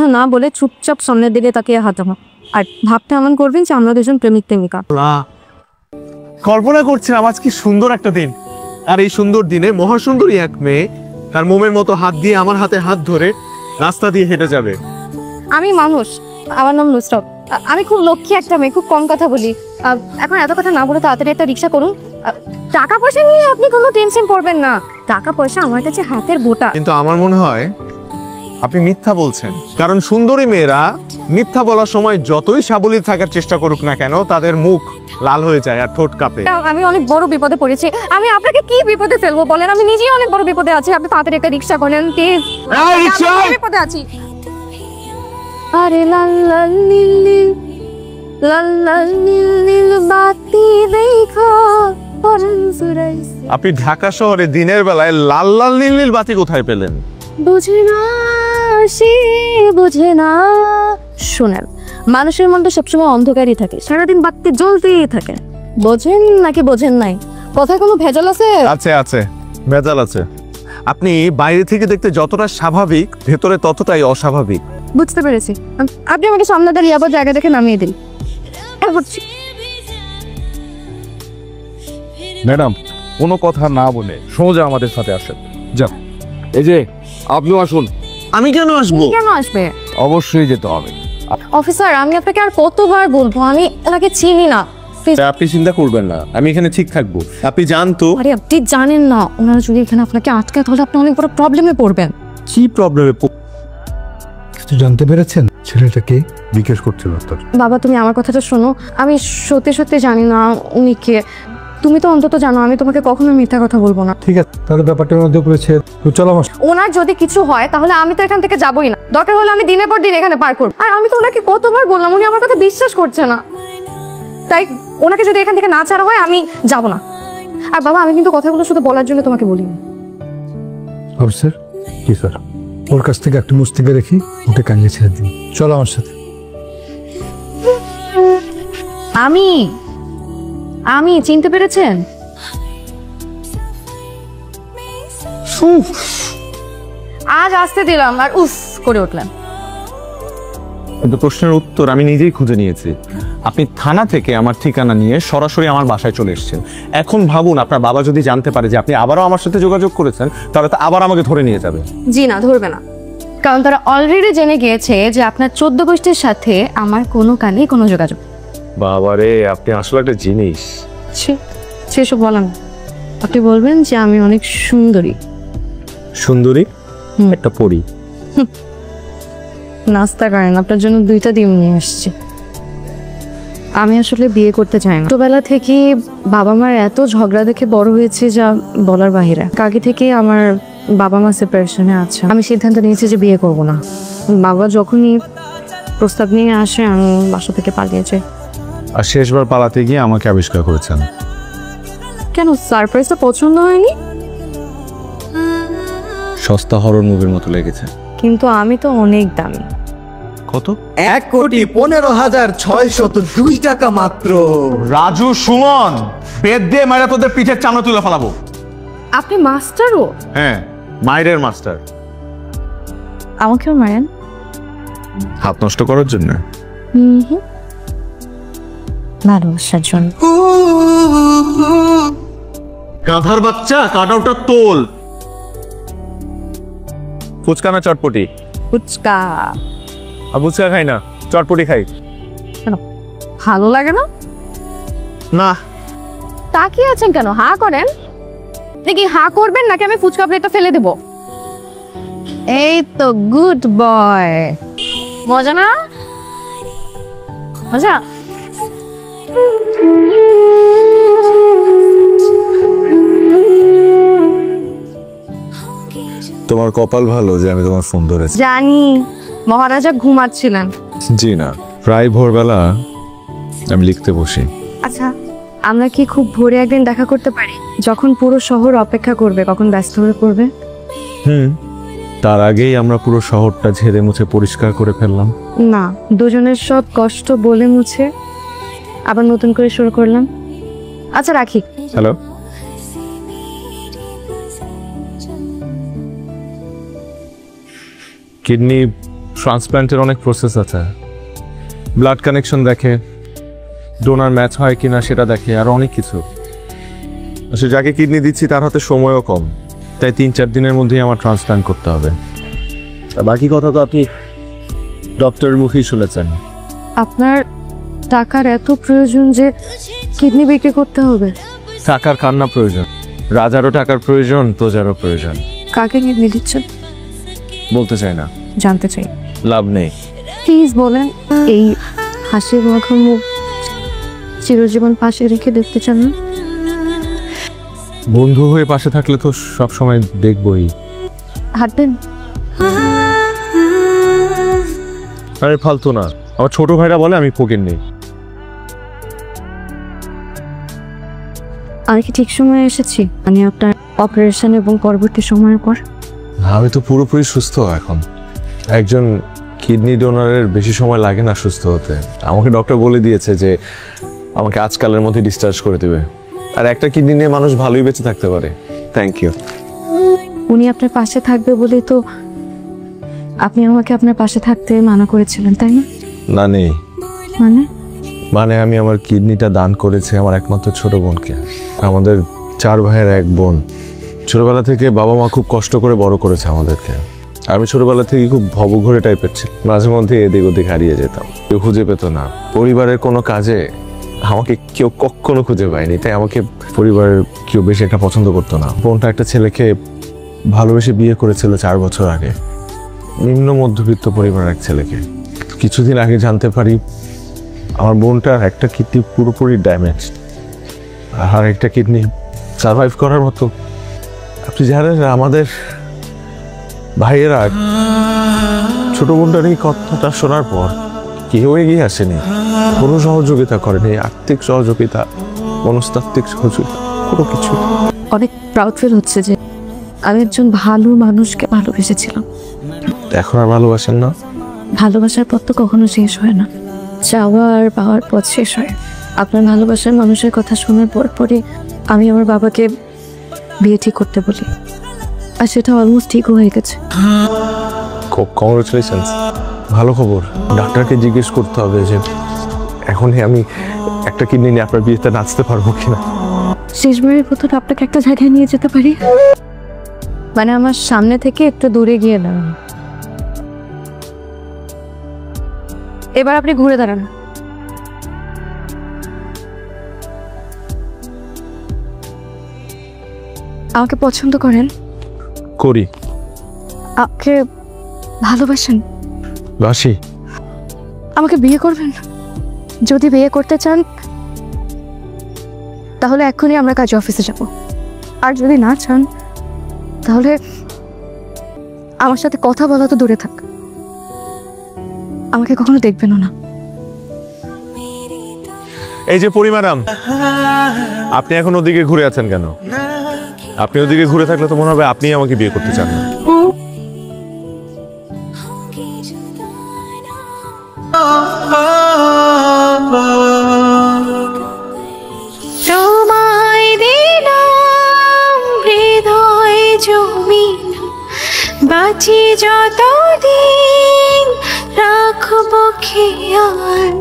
কথা না বলে চুপচাপ সামনের দিকে তাকিয়ে হাঁটাবো। আর ভাবতে এমন করবেন যে আমরা দুজন প্রেমিক প্রেমিকা। কল্পনা করছিলাম আজ কি সুন্দর একটা দিন, আর এই সুন্দর দিনে মহাসুন্দরী এক মেয়ে তার মোমের মতো হাত দিয়ে আমার হাতে হাত ধরে রাস্তা দিয়ে হেঁটে যাবে। আমি মানুষ, আমার নাম নুসরাত। আমি খুব লক্ষ্মী একটা মেয়ে, খুব কম কথা বলি। এখন এত কথা না বলে তাড়াতাড়ি একটা রিক্সা করুন। টাকা পয়সা নিয়ে আপনি কোনো টেনশন করবেন না, টাকা পয়সা আমার কাছে হাতের বোটা। কিন্তু আমার মনে হয় আপনি মিথ্যা বলছেন, কারণ সুন্দরী মেয়েরা মিথ্যা বলার সময় যতই সাবলীল থাকার চেষ্টা করুক না কেন তাদের মুখ লাল হয়ে যায় আর ঠোঁট কাঁপে। আমি অনেক বড় বিপদে পড়েছি, আমি আপনাকে কি বিপদে ফেলবো বলেন? আমি নিজেই অনেক বড় বিপদে আছি, আপনি তাড়াতাড়ি একটা রিক্সা করেন প্লিজ। বিপদে আছি। আরে লাল লাল নীল নীল, লাল লাল নীল নীল বাতি দেখো। আপনি ঢাকা শহরে দিনের বেলায় লাল লাল নীল নীল বাতি কোথায় পেলেন? বুঝে না সে বুঝে না। শোনেন, মানুষের মন তো সবসময় অন্ধকারই থাকে, সারাদিন বাতি জ্বলতেই থাকে। বোঝেন নাকি বোঝেন নাই? কথায় কোনো ভেজাল আছে? আছে আছে, ভেজাল আছে। আপনি বাইরে থেকে দেখতে যতটা স্বাভাবিক, ভেতরে ততটাই অস্বাভাবিক। বুঝতে পেরেছি। আপনি আমাকে সামনে দাঁড়িয়ে আবার জায়গা দেখে নামিয়ে দিন। ম্যাডাম, কোনো কথা না বলে সোজা আমাদের সাথে আসেন। যাও, এই যে আপনিও আসুন। আমি কেন আসবো? কেন আসবে? অবশ্যই যেতে হবে। অফিসার, আমি আপনাকে আর কতবার বলবো, আমি এনাকে চিনি না। আপনি চিন্তা করবেন না, আমি এখানে ঠিক থাকবো। আপনি জানতো? আরে আপনি জানেন না, ওনারা যদি এখানে আপনাকে আটকায় তাহলে আপনি অনেক বড় প্রবলেমে পড়বেন। কি প্রবলেমে? কিছু জানতে পেরেছেন? ছেলেটাকে জিজ্ঞেস করছিল তোর বাবা, তুমি আমার কথাটা শোনো। আমি সত্যি সত্যি জানি না উনি কে। তুমি তো অন্তত জানো, আমি তোমাকে কখনো মিথ্যা কথা বলবো না। ঠিক আছে, তাহলে ব্যাপারটার মধ্যে পড়েছে। তো চলো আমার। ওনার যদি কিছু হয় তাহলে আমি তো এখান থেকে যাবোই না, দরকার হলে আমি দিনের পর দিন এখানে পার করবো। আর আমি তো ওনাকে কতবার বললাম, উনি আমার কথা বিশ্বাস করছে না। তাই ওনাকে যদি এখান থেকে না ছাড়া হয় আমি যাব না। আর বাবা, আমি কিন্তু কথাগুলো শুধু বলার জন্য তোমাকে বলিনি। অফিসার, কি স্যার, ওর কাছ থেকে একটা মুস্তিকে রেখি, ওকে কানিয়ে ছেড়ে দিন। চলো আমার সাথে। আমি চিনতে পেরেছেন? আজ আসতে দিলাম আর উফ করে উঠলাম। কিন্তু প্রশ্নের উত্তর আমি নিজেই খুঁজে নিয়েছি। আপনি থানা থেকে আমার ঠিকানা নিয়ে সরাসরি আমার বাসায় চলে এসেছেন। এখন ভাবুন, আপনার বাবা যদি জানতে পারে যে আপনি আবারও আমার সাথে যোগাযোগ করেছেন, তাহলে তো আবার আমাকে ধরে নিয়ে যাবে। জি না, ধরবে না, কারণ তারা অলরেডি জেনে গিয়েছে যে আপনার 14 গোষ্ঠীর সাথে আমার কোনো কানে কোনো যোগাযোগ। বাবারে, আপনি আসলে একটা জিনিস। সেসব বলেন, আপনি বলবেন যে আমি অনেক সুন্দরী। সুন্দরী? একটা পরী। নাস্তা করেন, আপনার জন্য 2টা ডিম নিয়ে আসছি। আমি আসলে বিয়ে করতে চাই না। ছোটবেলা থেকে বাবা মার এত ঝগড়া দেখে বড় হয়েছে যা বলার বাহিরে। আগে থেকে আমার বাবা মা সেপারেশনে আছে। আমি সিদ্ধান্ত নিয়েছি যে বিয়ে করব না। বাবা যখনই প্রস্তাব নিয়ে আসে আমি বাসা থেকে পালিয়ে যাই। আর শেষবার পালাতে গিয়ে আমাকে আবিষ্কার করেছেন। কেন, সারপ্রাইজটা পছন্দ হয়নি? সস্তা হরর মুভির মতো লেগেছে। কিন্তু আমি তো অনেক দামি। কত? 1,15,602 টাকা মাত্র। রাজু, সুমন, বেদ দিয়ে মায়েরা তোদের পিঠের চামড়া তুলে ফেলাবো। আপনি মাস্টারও? হ্যাঁ, মায়ের মাস্টার। আমাকেও মারেন? হাত নষ্ট করার জন্য? ভালোবাসার জন্য। গাধার বাচ্চা, কাটাওটা তোল। ফুচকা না চটপটি? ফুচকা। ফুচকা খাই না, চটপটি খাই। কেন, ভালো লাগে না? না। তাকিয়ে আছেন কেন? হা করেন। দেখি হা করবেন নাকি আমি ফুচকা প্লেটটা ফেলে দেব। এই তো গুড বয়। মজা না? মজা? তোমার কপাল ভালো যে আমি তোমার ফোন ধরেছি। জানি, মহারাজা ঘুমাচ্ছিলেন। জি না, প্রায় ভোরবেলা আমি লিখতে বসি। আচ্ছা, আমরা কি খুব ভোরে একদিন দেখা করতে পারি, যখন পুরো শহর অপেক্ষা করবে, কখন ব্যস্ত হয়ে পড়বে? তার আগেই আমরা পুরো শহরটা ঝেড়ে মুছে পরিষ্কার করে ফেললাম। না, দুজনের সব কষ্ট বলে মুছে আবার নতুন করে শুরু করলাম। আচ্ছা, রাখি। হ্যালো। কিডনি ট্রান্সপ্ল্যান্টের অনেক প্রসেস আছে, ব্লাড কানেকশন দেখে, ডোনার ম্যাচ হয় কিনা সেটা দেখে, আর অনেক কিছু। সে যাকে কিডনি দিচ্ছি তার হাতে সময়ও কম, তাই 3-4 দিনের মধ্যেই আমার ট্রান্সপ্ল্যান্ট করতে হবে। আর বাকি কথা তো আপনি ডক্টরের মুখেই শুনেছেন। আপনার টাকার এত প্রয়োজন যে কিডনি বিক্রি করতে হবে? টাকার কান্না প্রয়োজন, রাজারও টাকার প্রয়োজন, প্রজারও প্রয়োজন। কাকে কিডনি দিচ্ছেন? বলতে চাই না, জানতে চাই। লাভ নেই। প্লিজ বলেন। এই হাসি মাখা মুখ চিরজীবন পাশে রেখে দেখতে চান না? বন্ধু হয়ে পাশে থাকলে তো সব সময় দেখবই। হাঁটবেন? আরে ফালতু না, আমার ছোট ভাইরা বলে আমি ফকির নেই। আমি কি ঠিক সময়ে এসেছি? মানে আপনার অপারেশন এবং পরবর্তী সময়ের পর? আমি তো পুরোপুরি সুস্থ এখন। একজন কিডনি ডোনারের বেশি সময় লাগে না সুস্থ হতে। আমাকে ডক্টর বলে দিয়েছে যে আমাকে আজকালের মধ্যে ডিসচার্জ করে দেবে, আর একটা কিডনি নিয়ে মানুষ ভালোই বেঁচে থাকতে পারে। Thank you. উনি আপনার পাশে থাকবে বলেই তো আপনি আমাকে আপনার পাশে থাকতে মানা করেছিলেন, তাই না? না নেই, মানে আমি আমার কিডনিটা দান করেছি আমার একমাত্র ছোট বোনকে। আমাদের 4 ভাইয়ের 1 বোন। ছোটবেলা থেকে বাবা মা খুব কষ্ট করে বড় করেছে আমাদেরকে। আমি ছোটবেলা থেকে খুব ভবঘুরে টাইপের ছিল, মাঝে মধ্যে এদিক ওদিক হারিয়ে যেতাম, কেউ খুঁজে পেত না। পরিবারের কোনো কাজে আমাকে কেউ কখনো খুঁজে পায়নি, তাই আমাকে পরিবারের কেউ বেশি একটা পছন্দ করতো না। বোনটা একটা ছেলেকে ভালোবেসে বিয়ে করেছিল 4 বছর আগে, নিম্ন মধ্যবিত্ত পরিবারের এক ছেলেকে। কিছুদিন আগে জানতে পারি আমার বোনটার একটা কিডনি পুরোপুরি ড্যামেজ, আর একটা কিডনি সার্ভাইভ করার মতো। আপনি জানেন আমাদের ভাইয়েরা ছোট বোনটার এই কথাটা শোনার পর কেউ এগিয়ে আসেনি, কোনো সহযোগিতা করেনি, আর্থিক সহযোগিতা, মনস্তাত্ত্বিক সহযোগিতা, কোনো কিছু। অনেক প্রাউড ফিল হচ্ছে যে আমি একজন ভালো মানুষকে ভালোবেসেছিলাম। এখন আর ভালোবাসেন না? ভালোবাসার পথ তো কখনো শেষ হয় না, চাওয়া আর পাওয়ার পথ শেষ হয়। আপনার ভালোবাসার মানুষের কথা শোনার পরে আমি আমার বাবাকে বিয়ে ঠিক করতে বলি, আর সেটা অলমোস্ট ঠিক হয়ে গেছে। কংগ্রেচুলেশনস, ভালো খবর। ডাক্তারকে জিজ্ঞেস করতে হবে যে এখনই আমি একটা কিডনি নিয়ে আপনার বিয়েতে নাচতে পারবো কিনা। শেষবারের মতন আপনাকে একটা জায়গায় নিয়ে যেতে পারি, মানে আমার সামনে থেকে একটু দূরে গিয়ে দাঁড়ান। এবার আপনি ঘুরে দাঁড়ান। আমাকে পছন্দ করেন? করি। আমাকে ভালোবাসেন? বাসি। আমাকে বিয়ে করবেন? যদি বিয়ে করতে চান তাহলে এখনই আমরা কাজে অফিসে যাব, আর যদি না চান তাহলে আমার সাথে কথা বলা তো দূরে থাক, আমাকে কখনো দেখবেনও না। এই যে পরি ম্যাডাম, আপনি এখন ওদিকে ঘুরে আছেন কেন? আপনি ওদিকে ঘুরে থাকলে তো মনে হবে আপনি আমাকে বিয়ে করতে চান না। তোমায় দিলাম হৃদয় জমিন, বাঁচি যতদিন রাখবো খেয়াল।